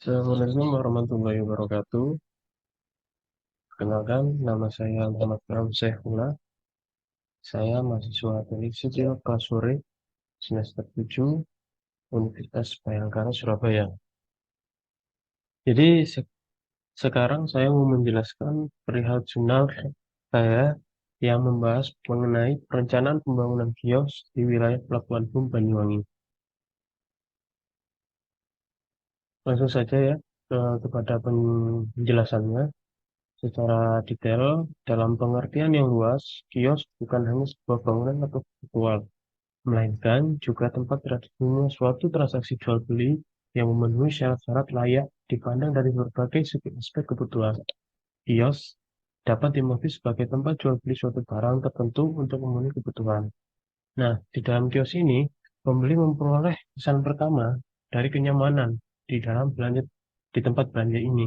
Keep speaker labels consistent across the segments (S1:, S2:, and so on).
S1: Assalamualaikum warahmatullahi wabarakatuh. Kenalkan, nama saya Muhammad Bram Syaifullah. Saya mahasiswa Teknik Sipil kelas sore semester 7 Universitas Bayangkara Surabaya. Jadi sekarang saya mau menjelaskan perihal jurnal saya yang membahas mengenai perencanaan pembangunan kios di wilayah Pelabuhan BUM Banyuwangi. Langsung saja ya kepada penjelasannya. Secara detail, dalam pengertian yang luas, kios bukan hanya sebuah bangunan atau virtual, melainkan juga tempat terjadinya suatu transaksi jual beli yang memenuhi syarat-syarat layak dipandang dari berbagai segi aspek kebutuhan. Kios dapat dimaksud sebagai tempat jual beli suatu barang tertentu untuk memenuhi kebutuhan. Nah, di dalam kios ini, pembeli memperoleh kesan pertama dari kenyamanan di dalam belanja di tempat belanja ini.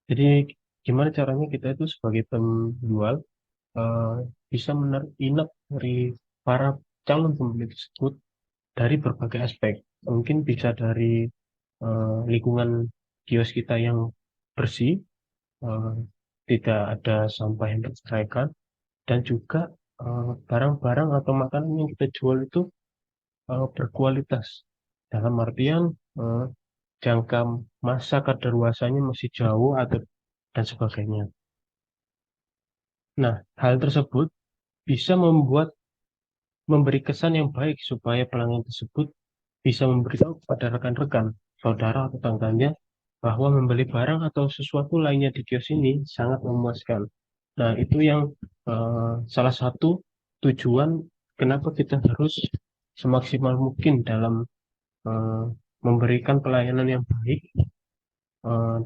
S1: Jadi, gimana caranya kita itu sebagai penjual eh, bisa menarik minat dari para calon pembeli tersebut dari berbagai aspek. Mungkin bisa dari lingkungan kios kita yang bersih, eh, tidak ada sampah yang terceraikan, dan juga barang-barang atau makanan yang kita jual itu berkualitas. Dalam artian eh, jangka masa kadaluarsanya masih jauh atau dan sebagainya. Nah, hal tersebut bisa memberi kesan yang baik supaya pelanggan tersebut bisa memberitahu kepada rekan-rekan, saudara atau tetangganya bahwa membeli barang atau sesuatu lainnya di kios ini sangat memuaskan. Nah, itu yang salah satu tujuan kenapa kita harus semaksimal mungkin dalam eh, memberikan pelayanan yang baik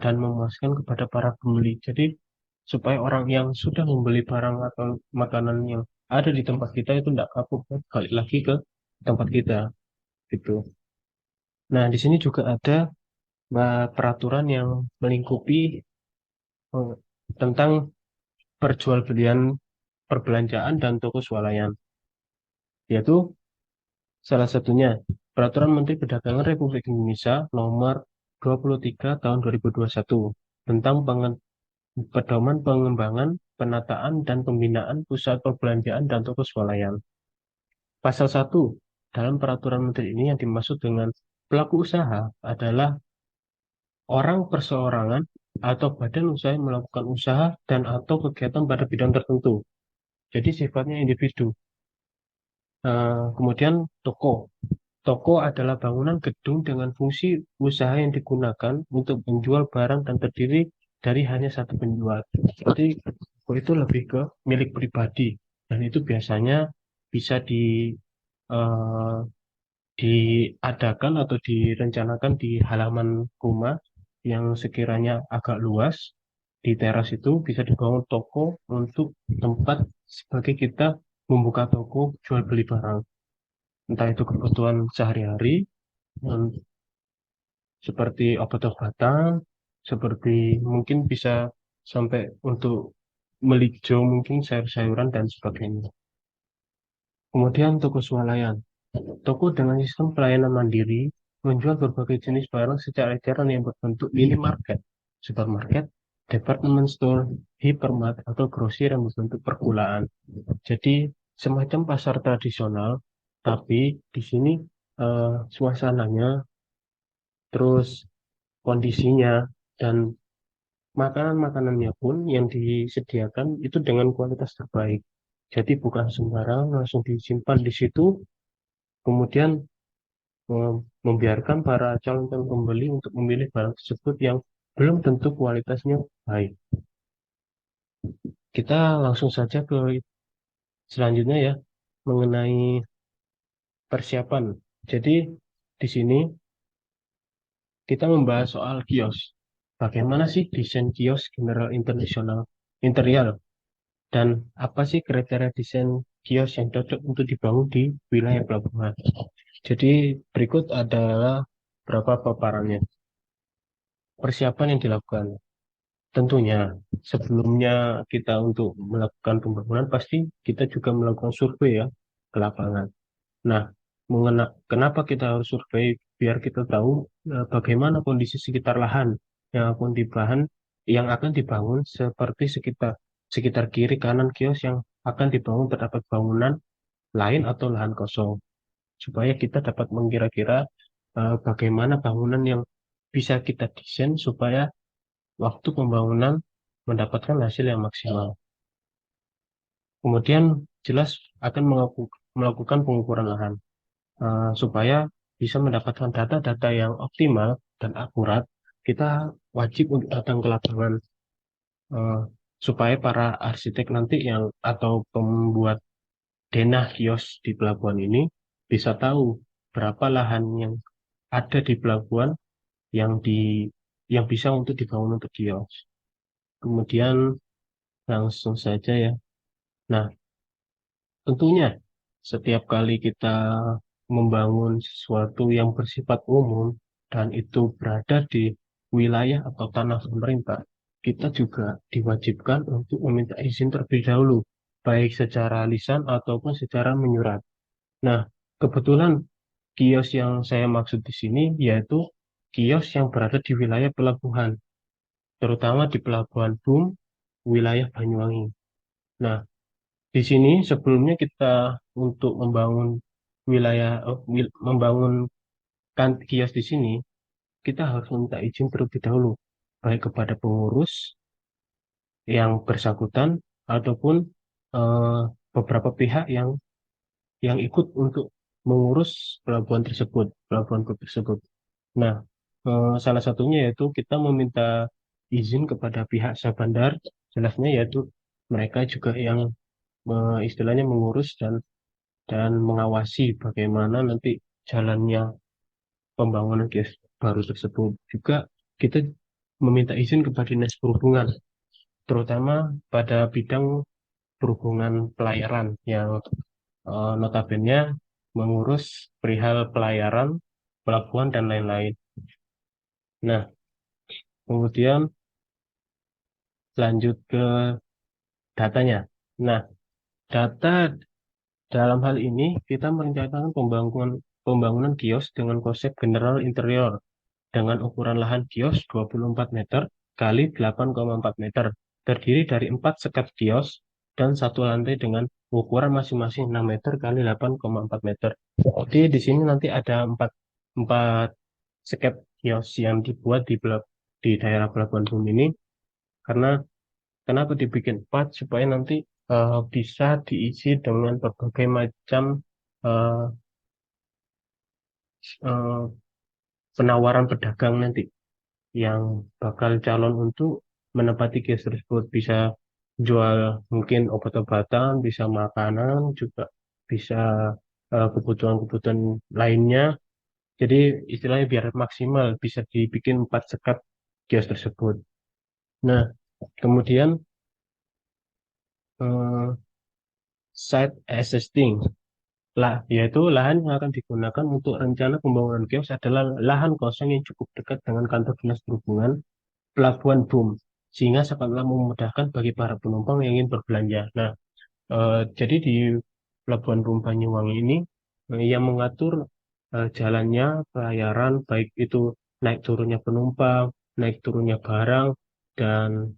S1: dan memuaskan kepada para pembeli. Jadi, supaya orang yang sudah membeli barang atau makanan yang ada di tempat kita itu tidak kapok balik lagi ke tempat kita gitu. Nah, di sini juga ada peraturan yang melingkupi eh, tentang perjualbelian perbelanjaan dan toko swalayan, yaitu salah satunya Peraturan Menteri Perdagangan Republik Indonesia Nomor 23 Tahun 2021 tentang pedoman pengembangan, penataan, dan pembinaan pusat perbelanjaan dan toko swalayan. Pasal 1 dalam peraturan menteri ini yang dimaksud dengan pelaku usaha adalah orang perseorangan atau badan usaha yang melakukan usaha dan atau kegiatan pada bidang tertentu. Jadi sifatnya individu. Kemudian toko. Toko adalah bangunan gedung dengan fungsi usaha yang digunakan untuk menjual barang dan terdiri dari hanya satu penjual. Jadi toko itu lebih ke milik pribadi dan itu biasanya bisa eh, diadakan atau direncanakan di halaman rumah yang sekiranya agak luas. Di teras itu bisa dibangun toko untuk tempat sebagai kita membuka toko jual beli barang. Entah itu kebutuhan sehari-hari, em, seperti obat-obatan, seperti mungkin bisa sampai untuk melijo mungkin sayur-sayuran dan sebagainya. Kemudian toko swalayan. Toko dengan sistem pelayanan mandiri menjual berbagai jenis barang secara eceran yang berbentuk minimarket, supermarket, department store, hypermart, atau grosir yang berbentuk perkulaan. Jadi semacam pasar tradisional, tapi di sini suasananya, terus kondisinya, dan makanan-makanannya pun yang disediakan itu dengan kualitas terbaik. Jadi bukan sembarang langsung disimpan di situ, kemudian membiarkan para calon-calon pembeli untuk memilih barang tersebut yang belum tentu kualitasnya baik. Kita langsung saja ke selanjutnya ya, mengenai persiapan. Jadi di sini kita membahas soal kios. Bagaimana sih desain kios General International Interial dan apa sih kriteria desain kios yang cocok untuk dibangun di wilayah pelabuhan. Jadi berikut adalah beberapa paparannya. Persiapan yang dilakukan. Tentunya sebelumnya kita untuk melakukan pembangunan pasti kita juga melakukan survei ya ke lapangan. Nah, kenapa kita harus survei biar kita tahu bagaimana kondisi sekitar lahan yang akan dibangun seperti sekitar sekitar kiri kanan kios yang akan dibangun terdapat bangunan lain atau lahan kosong supaya kita dapat mengira-kira bagaimana bangunan yang bisa kita desain supaya waktu pembangunan mendapatkan hasil yang maksimal. Kemudian jelas akan melakukan pengukuran lahan supaya bisa mendapatkan data-data yang optimal dan akurat. Kita wajib untuk datang ke lapangan eh, supaya para arsitek nanti yang atau pembuat denah kios di pelabuhan ini bisa tahu berapa lahan yang ada di pelabuhan yang di yang bisa untuk dibangun untuk kios. Kemudian langsung saja ya. Nah, tentunya setiap kali kita membangun sesuatu yang bersifat umum dan itu berada di wilayah atau tanah pemerintah, kita juga diwajibkan untuk meminta izin terlebih dahulu, baik secara lisan ataupun secara menyurat. Nah, kebetulan kios yang saya maksud di sini yaitu kios yang berada di wilayah pelabuhan, terutama di Pelabuhan BUM, wilayah Banyuwangi. Nah, di sini sebelumnya kita untuk membangun membangun kios di sini, kita harus minta izin terlebih dahulu, baik kepada pengurus yang bersangkutan ataupun eh, beberapa pihak yang ikut untuk mengurus pelabuhan tersebut. Nah, salah satunya yaitu kita meminta izin kepada pihak Syah Bandar, jelasnya yaitu mereka juga yang istilahnya mengurus dan mengawasi bagaimana nanti jalannya pembangunan kios baru tersebut. Juga kita meminta izin kepada Dinas Perhubungan, terutama pada bidang perhubungan pelayaran yang notabene mengurus perihal pelayaran, pelabuhan, dan lain-lain. Nah, kemudian lanjut ke datanya. Nah, data dalam hal ini kita merencanakan pembangunan kios dengan konsep general interior dengan ukuran lahan kios 24 meter kali 8,4 meter, terdiri dari 4 sekat kios dan satu lantai dengan ukuran masing-masing 6 meter kali 8,4 meter. Jadi di sini nanti ada 4 sekat kios yang dibuat di daerah Pelabuhan Bum ini karena kenapa dibikin 4 supaya nanti bisa diisi dengan berbagai macam eh, eh, penawaran pedagang nanti yang bakal calon untuk menempati kios tersebut bisa jual mungkin obat-obatan, bisa makanan, juga bisa kebutuhan-kebutuhan lainnya. Jadi istilahnya biar maksimal bisa dibikin 4 sekat kios tersebut. Nah, kemudian eh, site assessing lah, yaitu lahan yang akan digunakan untuk rencana pembangunan kios adalah lahan kosong yang cukup dekat dengan kantor dinas perhubungan Pelabuhan BUM, sehingga sangatlah memudahkan bagi para penumpang yang ingin berbelanja. Nah, jadi di Pelabuhan BUM Banyuwangi ini yang mengatur jalannya pelayaran, baik itu naik turunnya penumpang, naik turunnya barang, dan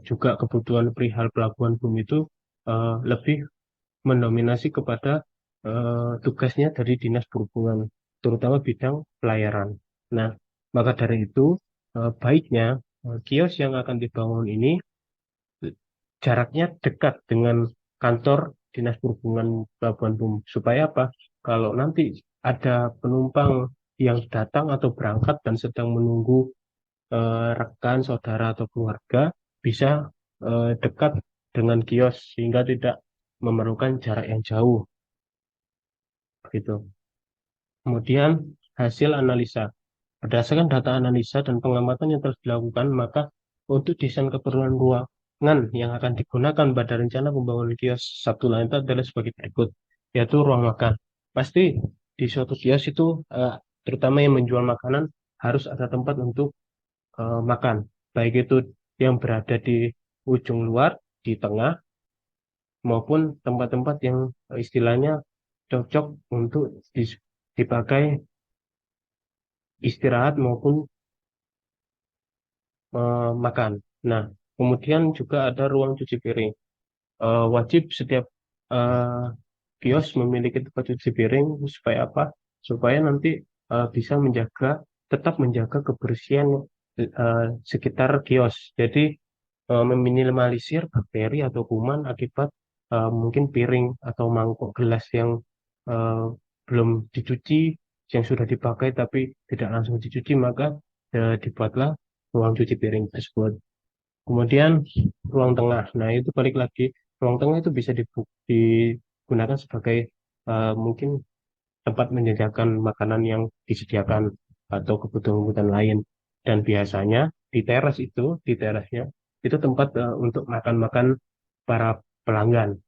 S1: juga kebutuhan perihal Pelabuhan BUM itu lebih mendominasi kepada tugasnya dari Dinas Perhubungan, terutama bidang pelayaran. Nah, maka dari itu, baiknya kios yang akan dibangun ini jaraknya dekat dengan kantor Dinas Perhubungan Pelabuhan Bum. Supaya apa? Kalau nanti ada penumpang yang datang atau berangkat dan sedang menunggu rekan, saudara, atau keluarga, bisa dekat dengan kios sehingga tidak memerlukan jarak yang jauh gitu. Kemudian hasil analisa. Berdasarkan data analisa dan pengamatan yang telah dilakukan, maka untuk desain keperluan ruangan yang akan digunakan pada rencana pembangunan kios satu lantai adalah sebagai berikut, yaitu ruang makan. Pasti di suatu kios itu, terutama yang menjual makanan, harus ada tempat untuk makan. Baik itu yang berada di ujung luar, di tengah, maupun tempat-tempat yang istilahnya cocok untuk dipakai istirahat maupun makan. Nah, kemudian juga ada ruang cuci piring. Wajib setiap eh, kios memiliki tempat cuci piring supaya apa? Supaya nanti bisa tetap menjaga kebersihan sekitar kios. Jadi meminimalisir bakteri atau kuman akibat mungkin piring atau mangkok gelas yang eh, belum dicuci, yang sudah dipakai tapi tidak langsung dicuci, maka dibuatlah ruang cuci piring tersebut. Kemudian ruang tengah. Nah, itu balik lagi. Ruang tengah itu bisa digunakan sebagai mungkin tempat menjajakan makanan yang disediakan atau kebutuhan-kebutuhan lain. Dan biasanya di terasnya, itu tempat untuk makan-makan para pelanggan,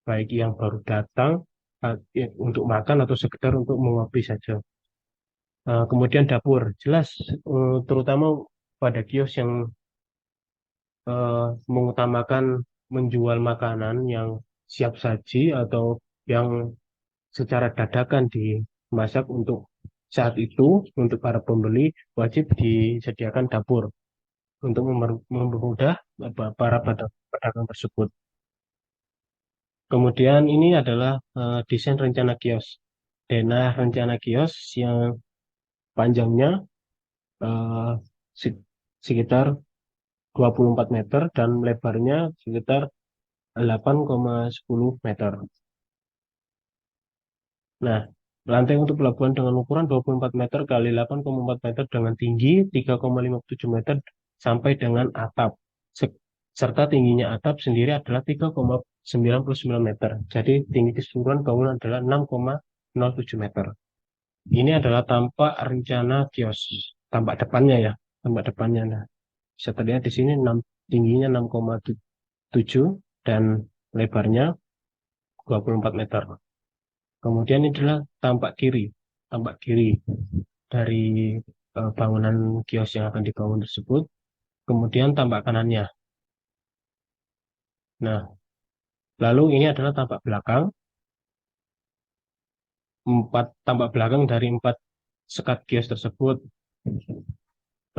S1: baik yang baru datang ya, untuk makan atau sekedar untuk mengopi saja. Kemudian dapur, jelas terutama pada kios yang mengutamakan menjual makanan yang siap saji atau yang secara dadakan dimasak untuk saat itu, untuk para pembeli wajib disediakan dapur untuk mempermudah para pedagang tersebut. Kemudian ini adalah desain rencana kios. Denah rencana kios yang panjangnya eh, se- sekitar 24 meter dan lebarnya sekitar 8,10 meter. Nah, lantai untuk pelabuhan dengan ukuran 24 meter kali 8,4 meter dengan tinggi 3,57 meter sampai dengan atap. Se- Serta tingginya atap sendiri adalah 3,99 meter. Jadi tinggi keseluruhan bangunan adalah 6,07 meter. Ini adalah tampak rencana kios, tampak depannya ya, tampak depannya. Nah, bisa terlihat di sini tingginya 6,7 dan lebarnya 24 meter. Kemudian ini adalah tampak kiri dari bangunan kios yang akan dibangun tersebut. Kemudian tampak kanannya. Nah, lalu ini adalah tampak belakang dari empat sekat kios tersebut.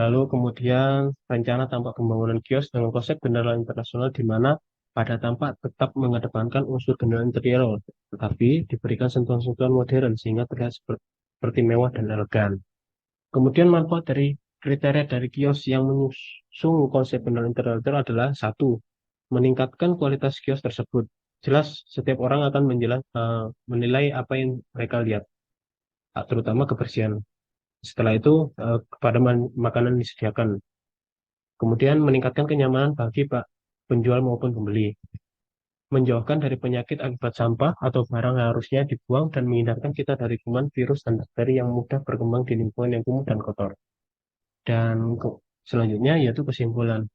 S1: Lalu kemudian rencana tampak pembangunan kios dengan konsep general internasional di mana pada tampak tetap mengedepankan unsur general interior, tetapi diberikan sentuhan-sentuhan modern sehingga terlihat seperti mewah dan elegan. Kemudian manfaat dari kriteria dari kios yang mengusung konsep benar interior adalah satu, meningkatkan kualitas kios tersebut. Jelas setiap orang akan menilai apa yang mereka lihat, terutama kebersihan. Setelah itu kepada makanan disediakan. Kemudian meningkatkan kenyamanan bagi Pak penjual maupun pembeli. Menjauhkan dari penyakit akibat sampah atau barang yang harusnya dibuang dan menghindarkan kita dari kuman, virus, dan bakteri yang mudah berkembang di lingkungan yang kumuh dan kotor. Dan selanjutnya yaitu kesimpulan.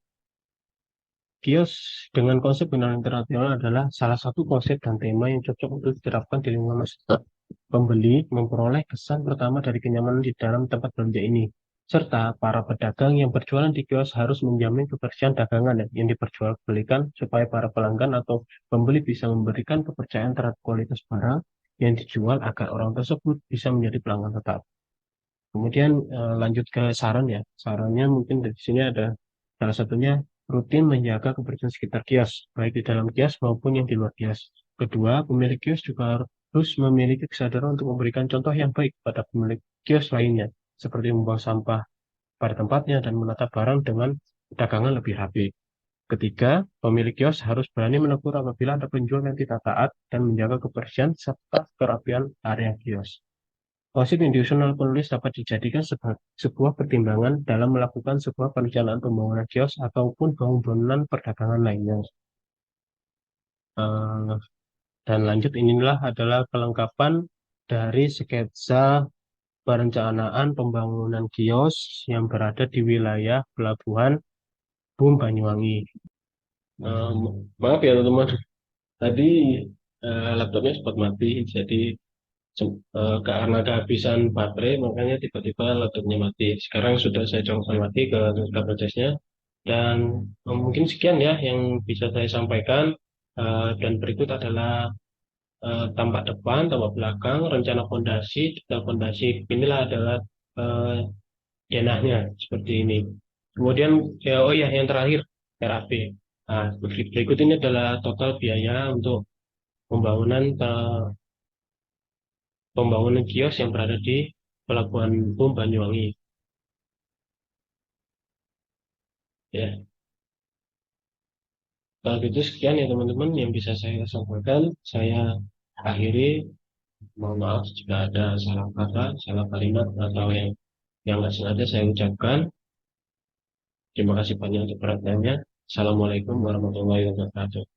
S1: Kios dengan konsep benar internasional adalah salah satu konsep dan tema yang cocok untuk diterapkan di lingkungan masyarakat. Pembeli memperoleh kesan pertama dari kenyamanan di dalam tempat belanja ini. Serta para pedagang yang berjualan di kios harus menjamin kebersihan dagangan yang diperjualbelikan supaya para pelanggan atau pembeli bisa memberikan kepercayaan terhadap kualitas barang yang dijual agar orang tersebut bisa menjadi pelanggan tetap. Kemudian lanjut ke saran ya. Sarannya mungkin di sini ada salah satunya rutin menjaga kebersihan sekitar kios, baik di dalam kios maupun yang di luar kios. Kedua, pemilik kios juga harus memiliki kesadaran untuk memberikan contoh yang baik pada pemilik kios lainnya, seperti membuang sampah pada tempatnya dan menata barang dengan dagangan lebih rapi. Ketiga, pemilik kios harus berani menegur apabila ada penjual yang tidak taat dan menjaga kebersihan serta kerapian area kios. Konsep indusional penulis dapat dijadikan sebuah pertimbangan dalam melakukan sebuah perencanaan pembangunan kios ataupun bangunan perdagangan lainnya. Eh, dan lanjut inilah adalah kelengkapan dari sketsa perencanaan pembangunan kios yang berada di wilayah Pelabuhan Bum Banyuwangi. Eh, Maaf ya teman-teman, tadi laptopnya sempat mati, jadi karena kehabisan baterai makanya tiba-tiba laptopnya mati. Sekarang sudah saya colokkan lagi ke prosesnya dan mungkin sekian ya yang bisa saya sampaikan. Dan berikut adalah tampak depan, tampak belakang, rencana fondasi, detail fondasi. Inilah adalah eh, denahnya seperti ini. Kemudian ya, oh ya yang terakhir RAB. Nah, berikut ini adalah total biaya untuk pembangunan pembangunan kios yang berada di Pelabuhan Umum Banyuwangi. Ya, kalau gitu sekian ya teman-teman yang bisa saya sampaikan. Saya akhiri. Mohon maaf jika ada salah kata, salah kalimat atau yang nggak sengaja saya ucapkan. Terima kasih banyak untuk perhatiannya. Assalamualaikum warahmatullahi wabarakatuh.